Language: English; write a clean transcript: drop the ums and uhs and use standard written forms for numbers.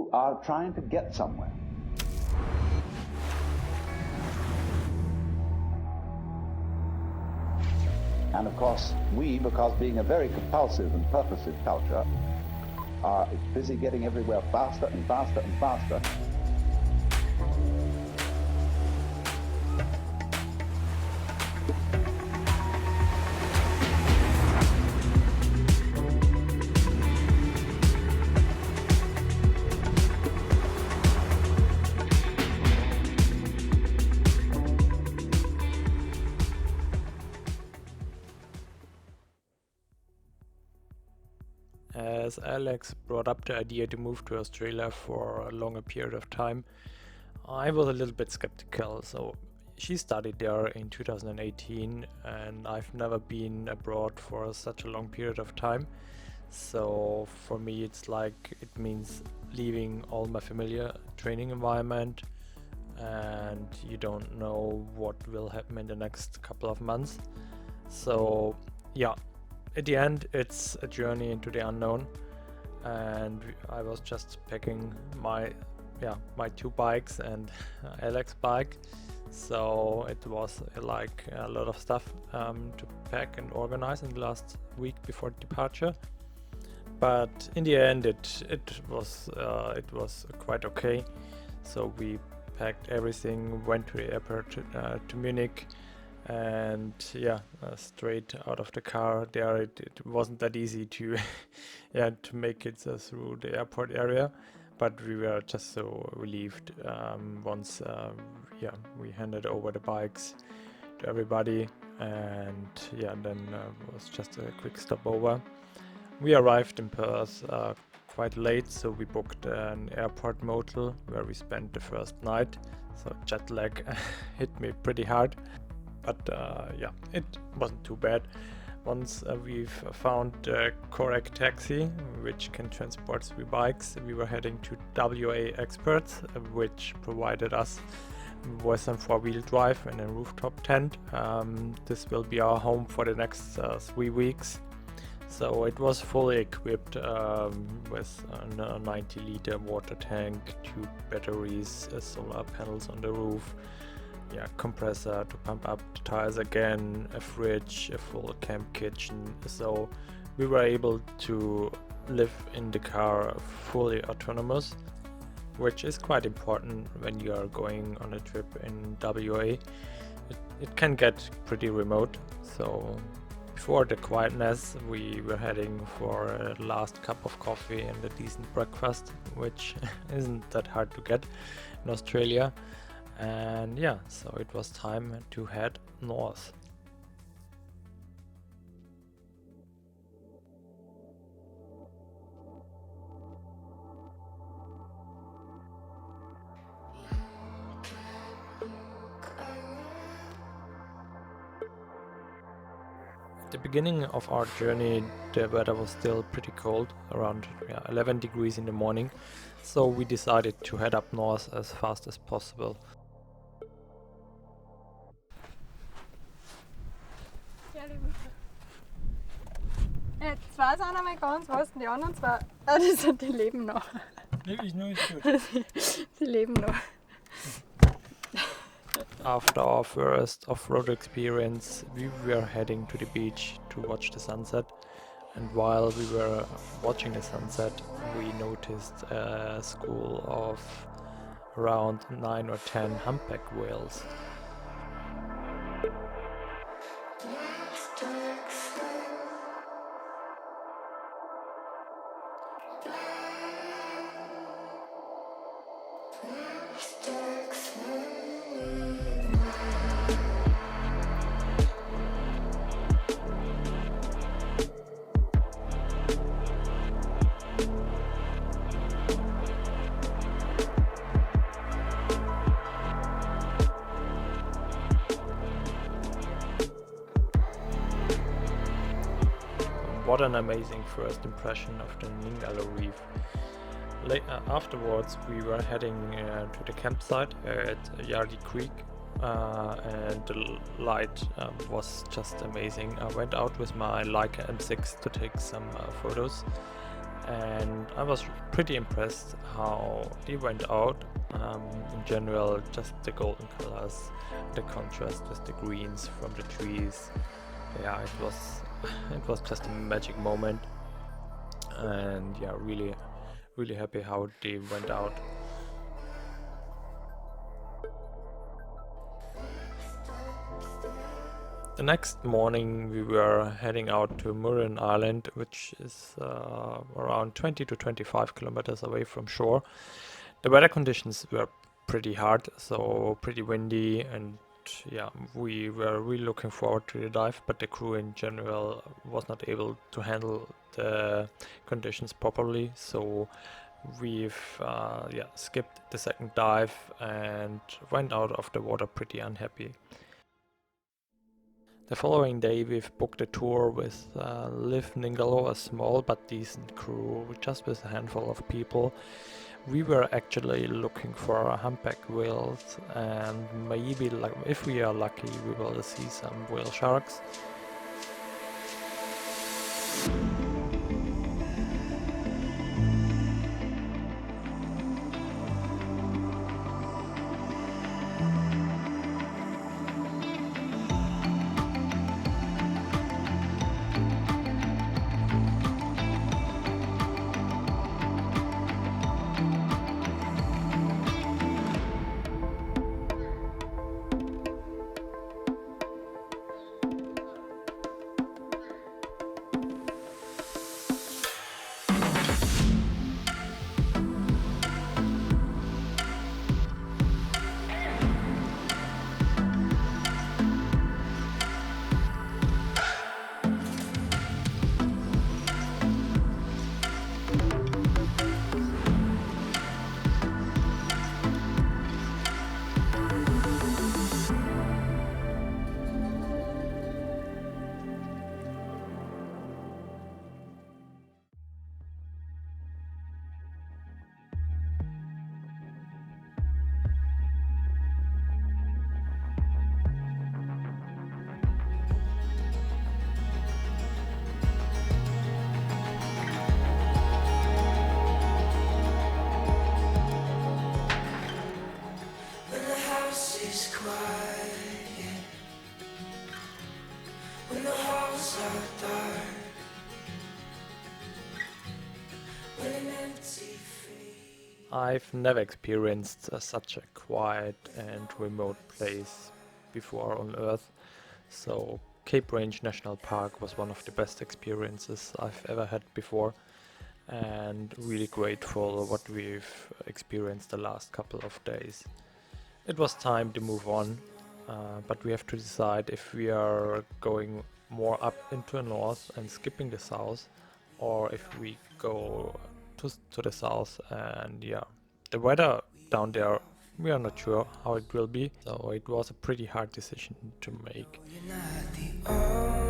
who are trying to get somewhere. And of course, we, because being a very compulsive and purposive culture, are busy getting everywhere faster and faster and faster. As Alex brought up the idea to move to Australia for a longer period of time, I was a little bit skeptical. So she studied there in 2018 and I've never been abroad for such a long period of time. So for me it's like it means leaving all my familiar training environment, and you don't know what will happen in the next couple of months. So yeah, at the end it's a journey into the unknown, and I was just packing my two bikes and Alex bike, so it was like a lot of stuff to pack and organize in the last week before departure. But in the end it was quite okay. So we packed everything, went to the airport to Munich, and straight out of the car there. It wasn't that easy to to make it through the airport area, but we were just so relieved once we handed over the bikes to everybody, and then it was just a quick stopover. We arrived in Perth quite late, so we booked an airport motel where we spent the first night. So jet lag hit me pretty hard. But it wasn't too bad. Once we've found the correct taxi, which can transport 3 bikes, we were heading to WA Experts, which provided us with some 4-wheel drive and a rooftop tent. This will be our home for the next 3 weeks. So it was fully equipped with a 90-liter water tank, 2 batteries, solar panels on the roof, compressor to pump up the tires again, a fridge, a full camp kitchen. So we were able to live in the car fully autonomous, which is quite important when you are going on a trip in WA. It can get pretty remote, so before the quietness we were heading for a last cup of coffee and a decent breakfast, which isn't that hard to get in Australia. And so it was time to head north. At the beginning of our journey the weather was still pretty cold, around 11 degrees in the morning, so we decided to head up north as fast as possible. Jetzt weiß auch noch mal ganz, was denn die anderen zwei. Die leben noch. Ich nur ist gut. Die leben noch. After our first off-road experience, we were heading to the beach to watch the sunset. And while we were watching the sunset, we noticed a school of around 9 or 10 humpback whales. What an amazing first impression of the Ningaloo Reef. Afterwards we were heading to the campsite at Yardi Creek, and the light was just amazing. I went out with my Leica M6 to take some photos, and I was pretty impressed how they went out. In general, just the golden colors, the contrast with the greens from the trees. Yeah, it was just a magic moment, and yeah, really happy how they went out. The next morning we were heading out to Murin Island, which is around 20 to 25 kilometers away from shore. The weather conditions were pretty hard, so pretty windy, and yeah, we were really looking forward to the dive, but the crew in general was not able to handle the conditions properly, so we've skipped the second dive and went out of the water pretty unhappy. The following day we've booked a tour with Liv Ningalo, a small but decent crew, just with a handful of people. We were actually looking for humpback whales, and maybe, like, if we are lucky, we will see some whale sharks. I've never experienced such a quiet and remote place before on Earth, so Cape Range National Park was one of the best experiences I've ever had before, and really grateful what we've experienced the last couple of days. It was time to move on, but we have to decide if we are going more up into the north and skipping the south, or if we go to the south. And yeah, the weather down there, we are not sure how it will be, so it was a pretty hard decision to make. You're not the